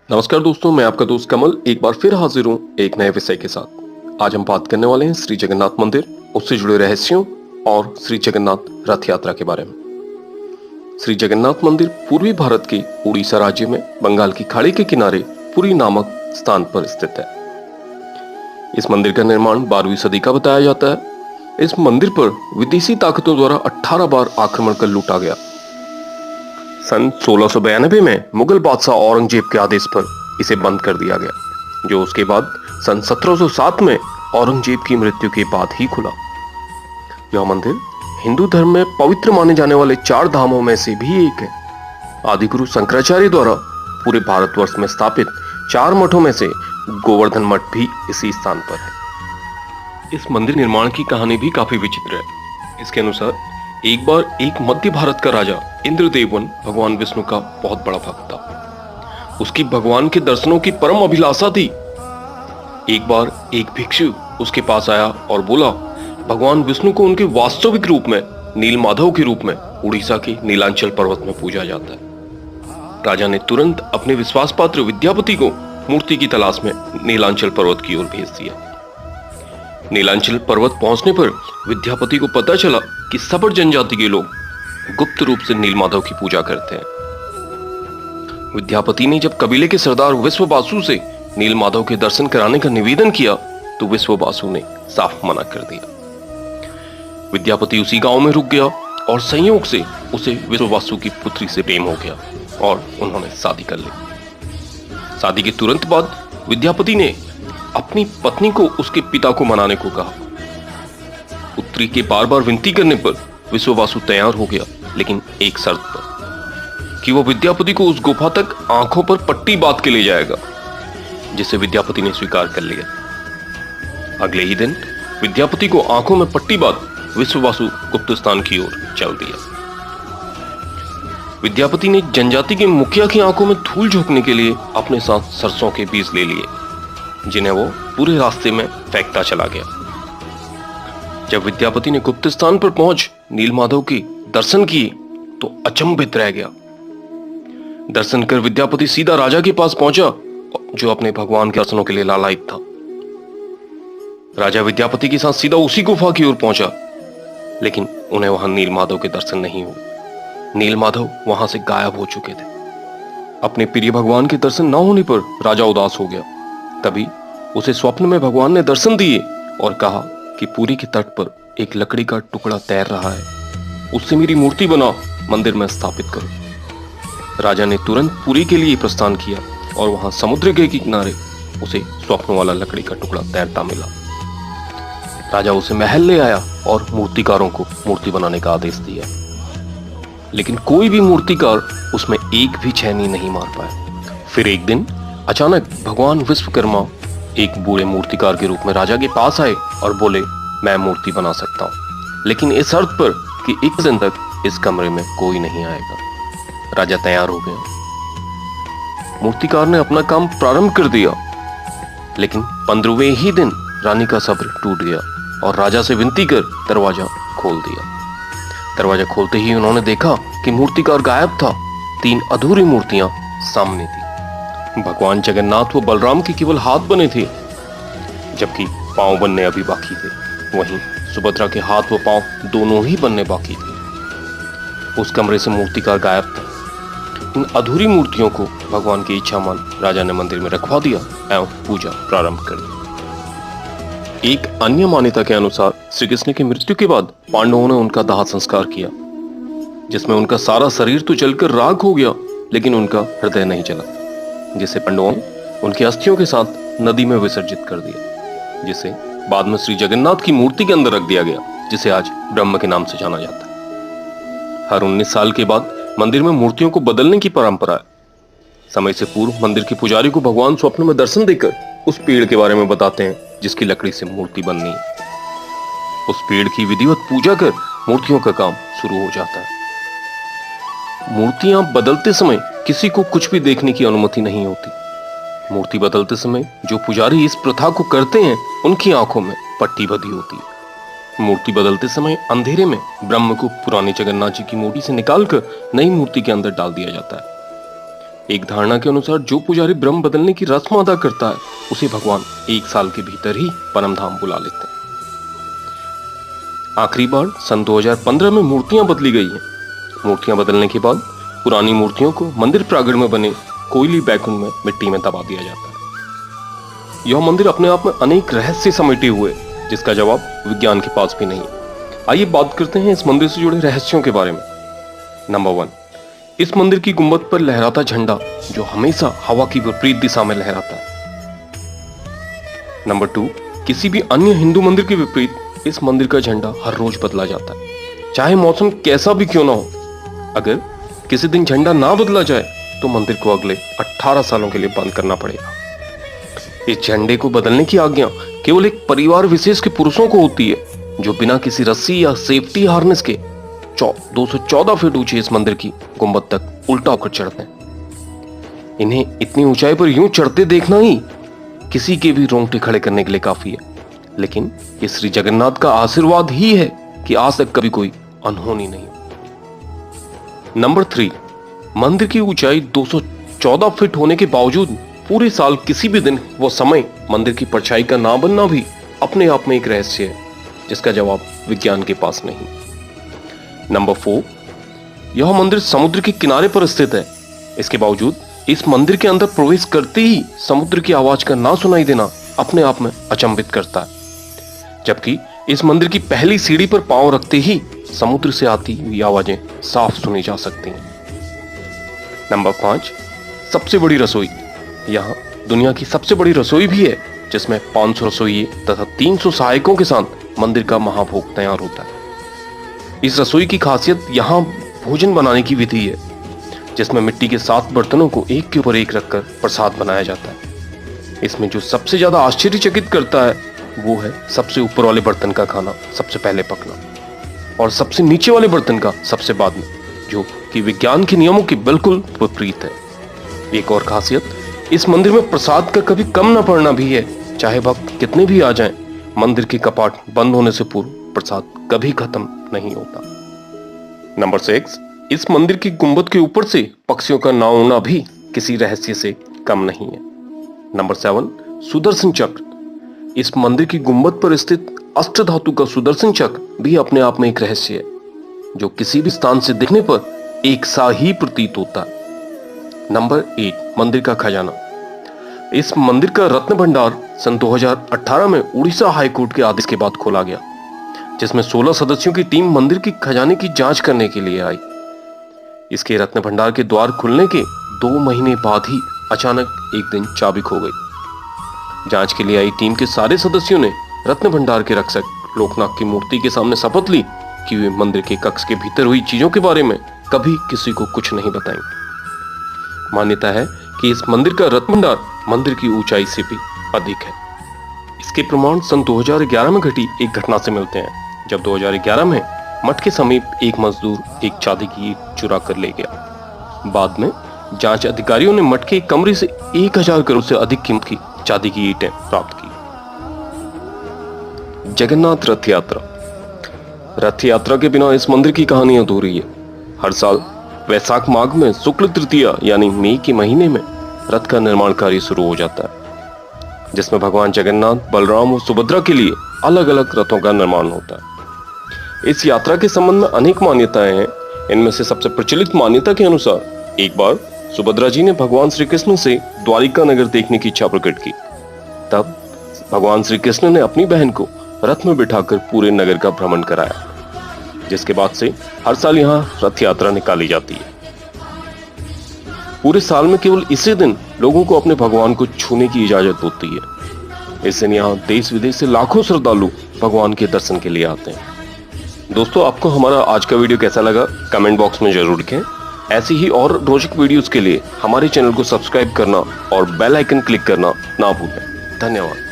नमस्कार दोस्तों, मैं आपका दोस्त कमल एक बार फिर हाजिर हूँ एक नए विषय के साथ। आज हम बात करने वाले हैं श्री जगन्नाथ मंदिर, उससे जुड़े रहस्यों और श्री जगन्नाथ रथ यात्रा के बारे में। श्री जगन्नाथ मंदिर पूर्वी भारत के उड़ीसा राज्य में बंगाल की खाड़ी के किनारे पुरी नामक स्थान पर स्थित है। इस मंदिर का निर्माण 12वीं सदी का बताया जाता है। इस मंदिर पर विदेशी ताकतों द्वारा 18 बार आक्रमण कर लूटा गया। सन 1692 में मुगल बादशाह औरंगजेब के आदेश पर इसे बंद कर दिया गया, जो उसके बाद सन 1707 में औरंगजेब की मृत्यु के बाद ही खुला। यह मंदिर हिंदू धर्म में पवित्र माने जाने वाले 4 धामों में से भी एक है। आदिगुरु शंकराचार्य द्वारा पूरे भारतवर्ष में स्थापित 4 मठों में से गोवर्धन मठ भी इसी स्थान पर है। इस मंदिर निर्माण की कहानी भी काफी विचित्र है। इसके अनुसार एक बार एक मध्य भारत का राजा इंद्रदेवन भगवान विष्णु का बहुत बड़ा भक्त था। उसकी भगवान के दर्शनों की परम अभिलाषा थी। एक बार एक भिक्षु उसके पास आया और बोला, भगवान विष्णु को उनके वास्तविक रूप में नील माधव के रूप में उड़ीसा के नीलांचल पर्वत में पूजा जाता है। राजा ने तुरंत अपने विश्वास पात्र विद्यापति को मूर्ति की तलाश में नीलांचल पर्वत की ओर भेज दिया। नीलांचल पर्वत पहुंचने पर विद्यापति को पता चला कि सबर जनजाति के लोग गुप्त रूप से नीलमाधव की पूजा करते हैं। विद्यापति ने जब कबीले के सरदार विश्ववासु से नीलमाधव के दर्शन कराने का निवेदन किया तो विश्ववासु ने साफ मना कर दिया। विद्यापति उसी गांव में रुक गया और संयोग से उसे विश्ववासु की पुत्री से प्रेम हो गया और उन्होंने शादी कर ली। शादी के तुरंत बाद विद्यापति ने अपनी पत्नी को उसके पिता को मनाने को कहा। पुत्री के बार बार विनती करने पर विश्ववासु तैयार हो गया, लेकिन एक शर्त पर कि वह विद्यापति को उस गुफा तक आंखों पर पट्टी बांध के ले जाएगा, जिसे विद्यापति ने स्वीकार कर लिया। अगले ही दिन विद्यापति को आंखों में पट्टी बांध विश्ववासु गुप्तस्थान की ओर चल दिया। विद्यापति ने जनजाति के मुखिया की आंखों में धूल झोंकने के लिए अपने साथ सरसों के बीज ले लिए, जिन्हें वो पूरे रास्ते में फेंकता चला गया। जब विद्यापति ने गुप्त स्थान पर पहुंच नीलमाधव के दर्शन किए तो अचंभित रह गया। दर्शन कर विद्यापति सीधा राजा के पास पहुंचा, जो अपने भगवान के दर्शनों के लिए लालायित था। राजा विद्यापति के साथ सीधा उसी गुफा की ओर पहुंचा, लेकिन उन्हें वहां नीलमाधव के दर्शन नहीं हुए। नीलमाधव वहां से गायब हो चुके थे। अपने प्रिय भगवान के दर्शन न होने पर राजा उदास हो गया। तभी उसे स्वप्न में भगवान ने दर्शन दिए और कहा कि पुरी के तट पर एक लकड़ी का टुकड़ा तैर रहा है, उससे मेरी मूर्ति बना मंदिर में स्थापित करो। राजा ने तुरंत पुरी के लिए प्रस्थान किया और वहां समुद्र के किनारे उसे स्वप्न वाला लकड़ी का टुकड़ा तैरता मिला। राजा उसे महल ले आया और मूर्तिकारों को मूर्ति बनाने का आदेश दिया, लेकिन कोई भी मूर्तिकार उसमें एक भी छेनी नहीं मार पाया। फिर एक दिन अचानक भगवान विश्वकर्मा एक बूढ़े मूर्तिकार के रूप में राजा के पास आए और बोले, मैं मूर्ति बना सकता हूं, लेकिन इस शर्त पर कि 1 दिन तक इस कमरे में कोई नहीं आएगा। राजा तैयार हो गया। मूर्तिकार ने अपना काम प्रारंभ कर दिया, लेकिन 15वें ही दिन रानी का सब्र टूट गया और राजा से विनती कर दरवाजा खोल दिया। दरवाजा खोलते ही उन्होंने देखा कि मूर्तिकार गायब था। 3 अधूरी मूर्तियां सामने थी। भगवान जगन्नाथ व बलराम के केवल हाथ बने थे, जबकि पांव बनने अभी बाकी थे। वहीं सुभद्रा के हाथ व पांव दोनों ही बनने बाकी थे। उस कमरे से मूर्तिकार गायब था। इन अधूरी मूर्तियों को भगवान की इच्छा मान राजा ने मंदिर में रखवा दिया एवं पूजा प्रारंभ कर दी। एक अन्य मान्यता के अनुसार श्री कृष्ण की मृत्यु के बाद पांडवों ने उनका दाह संस्कार किया, जिसमें उनका सारा शरीर तो जलकर राख हो गया, लेकिन उनका हृदय नहीं जला, जिसे पांडवों ने उनकी अस्थियों के साथ नदी में विसर्जित कर दिया, जिसे बाद में श्री जगन्नाथ की मूर्ति के अंदर रख दिया गया, जिसे आज ब्रह्म के नाम से जाना जाता है। हर 19 साल के बाद मंदिर में मूर्तियों को बदलने की परंपरा है। समय से पूर्व मंदिर के पुजारी को भगवान स्वप्न में दर्शन देकर उस पेड़ के बारे में बताते हैं जिसकी लकड़ी से मूर्ति बननी है। उस पेड़ की विधिवत पूजा कर मूर्तियों का काम शुरू हो जाता है। मूर्तियां बदलते समय किसी को कुछ भी देखने की अनुमति नहीं होती। मूर्ति बदलते समय जो पुजारी इस प्रथा को करते हैं, उनकी आंखों में पट्टी बंधी होती है। मूर्ति बदलते समय अंधेरे में ब्रह्म को पुरानी जगन्नाथ जी की मूर्ति से निकालकर नई मूर्ति के अंदर डाल दिया जाता है। एक धारणा के अनुसार जो पुजारी ब्रह्म बदलने की रस्म अदा करता है उसे भगवान 1 साल के भीतर ही परम धाम बुला लेते हैं। आखिरी बार सन 2015 में मूर्तियां बदली गई हैं। मूर्तियां बदलने के बाद पुरानी मूर्तियों को मंदिर प्रांगण में बने कोयली बैकुंठ में मिट्टी में दबा दिया जाता है। यह मंदिर अपने आप में अनेक रहस्य समेटे हुए, जिसका जवाब विज्ञान के पास भी नहीं। आइए बात करते हैं इस मंदिर से जुड़े रहस्यों के बारे में। नंबर 1, इस मंदिर की गुंबद पर लहराता झंडा जो हमेशा हवा की विपरीत दिशा में लहराता है। नंबर 2, किसी भी अन्य हिंदू मंदिर के विपरीत इस मंदिर का झंडा हर रोज बदला जाता है, चाहे मौसम कैसा भी क्यों ना हो। अगर किसी दिन झंडा ना बदला जाए तो मंदिर को अगले 18 सालों के लिए बंद करना पड़ेगा। इस झंडे को बदलने की आज्ञा केवल एक परिवार विशेष के पुरुषों को होती है, जो बिना किसी रस्सी या सेफ्टी हार्नेस के 214 फीट ऊंचे इस मंदिर की गुंबद तक उल्टा होकर चढ़ते हैं। इन्हें इतनी ऊंचाई पर यूं चढ़ते देखना ही किसी के भी रोंगटे खड़े करने के लिए काफी है। लेकिन ये श्री जगन्नाथ का आशीर्वाद ही है कि आज तक कभी कोई अनहोनी नहीं हुई। नंबर 3, मंदिर की ऊंचाई 214 फीट होने के बावजूद पूरे साल किसी भी दिन व समय मंदिर की परछाई का ना बनना भी अपने आप में एक रहस्य है, जिसका जवाब विज्ञान के पास नहीं। नंबर 4, यह मंदिर समुद्र के किनारे पर स्थित है। इसके बावजूद इस मंदिर के अंदर प्रवेश करते ही समुद्र की आवाज का ना सुनाई देना अपने आप में अचंभित करता है, जबकि इस मंदिर की पहली सीढ़ी पर पांव रखते ही समुद्र से आती हुई आवाजें साफ सुनी जा सकती हैं। नंबर 5, सबसे बड़ी रसोई। यहाँ दुनिया की सबसे बड़ी रसोई भी है, जिसमें 500 रसोइये तथा 300 सहायकों के साथ मंदिर का महाभोग तैयार होता है। इस रसोई की खासियत यहाँ भोजन बनाने की विधि है, जिसमें मिट्टी के 7 बर्तनों को एक के ऊपर एक रखकर प्रसाद बनाया जाता है। इसमें जो सबसे ज्यादा आश्चर्यचकित करता है वो है सबसे ऊपर वाले बर्तन का खाना सबसे पहले पकना और सबसे नीचे वाले बर्तन का सबसे बाद में, जो कि विज्ञान के नियमों के बिल्कुल विपरीत है। एक और खासियत, इस मंदिर में प्रसाद का कभी कम न पड़ना भी है। चाहे भक्त कितने भी आ जाएं, मंदिर के कपाट बंद होने से पूर्व प्रसाद कभी खत्म नहीं होता। नंबर 6, इस मंदिर की गुंबद के ऊपर से पक्षियों का नाव उड़ना भी किसी रहस्य से कम नहीं है। नंबर 7, सुदर्शन चक्र। इस मंदिर की गुंबद पर स्थित अष्टधातु का सुदर्शन चक्र भी अपने आप में एक रहस्य है, जो किसी भी स्थान से देखने पर एक सा ही प्रतीत होता है। नंबर 8, मंदिर का खजाना। इस मंदिर का रत्न भंडार सन 2018 में उड़ीसा हाईकोर्ट के आदेश के बाद खोला गया, जिसमें 16 सदस्यों की टीम मंदिर की खजाने की जांच करने के लिए आई। इसके रत्न भंडार के द्वार खुलने के 2 महीने बाद ही अचानक एक दिन चाबी खो गई। जांच के लिए आई टीम के सारे सदस्यों ने रत्न भंडार के रक्षक लोकनाथ की मूर्ति के सामने शपथ ली कि वे मंदिर के कक्ष के भीतर हुई चीजों के बारे में कभी किसी को कुछ नहीं बताएंगे। मान्यता है कि इस मंदिर का रत्न भंडार मंदिर की ऊंचाई से भी अधिक है। इसके प्रमाण सन 2011 में घटी एक घटना से मिलते हैं, जब 2011 में मठ के समीप एक मजदूर एक चांदी की ईंट चुरा कर ले गया। बाद में जांच अधिकारियों ने मठ के एक कमरे से 1000 करोड़ से अधिक कीमत की चांदी की ईंटें प्राप्त की। जगन्नाथ रथ यात्रा। रथ यात्रा के बिना इस मंदिर की कहानी अधूरी है। हर साल वैशाख माघ में शुक्ल तृतीया यानी मई के महीने में रथ का निर्माण कार्य शुरू हो जाता है, जिसमें भगवान जगन्नाथ, बलराम और सुभद्रा के लिए अलग अलग रथों का निर्माण होता है। इस यात्रा के संबंध में अनेक मान्यताएं हैं। इनमें से सबसे प्रचलित मान्यता के अनुसार एक बार सुभद्रा जी ने भगवान श्री कृष्ण से द्वारिका नगर देखने की इच्छा प्रकट की। तब भगवान श्री कृष्ण ने अपनी बहन को रथ में बिठाकर पूरे नगर का भ्रमण कराया, जिसके बाद से हर साल यहाँ रथ यात्रा निकाली जाती है। पूरे साल में केवल इसी दिन लोगों को अपने भगवान को छूने की इजाजत होती है। इस दिन यहाँ देश विदेश से लाखों श्रद्धालु भगवान के दर्शन के लिए आते हैं। दोस्तों, आपको हमारा आज का वीडियो कैसा लगा कमेंट बॉक्स में जरूर लिखें। ऐसी ही और रोचक वीडियोस के लिए हमारे चैनल को सब्सक्राइब करना और बेल आइकन क्लिक करना ना भूलें। धन्यवाद।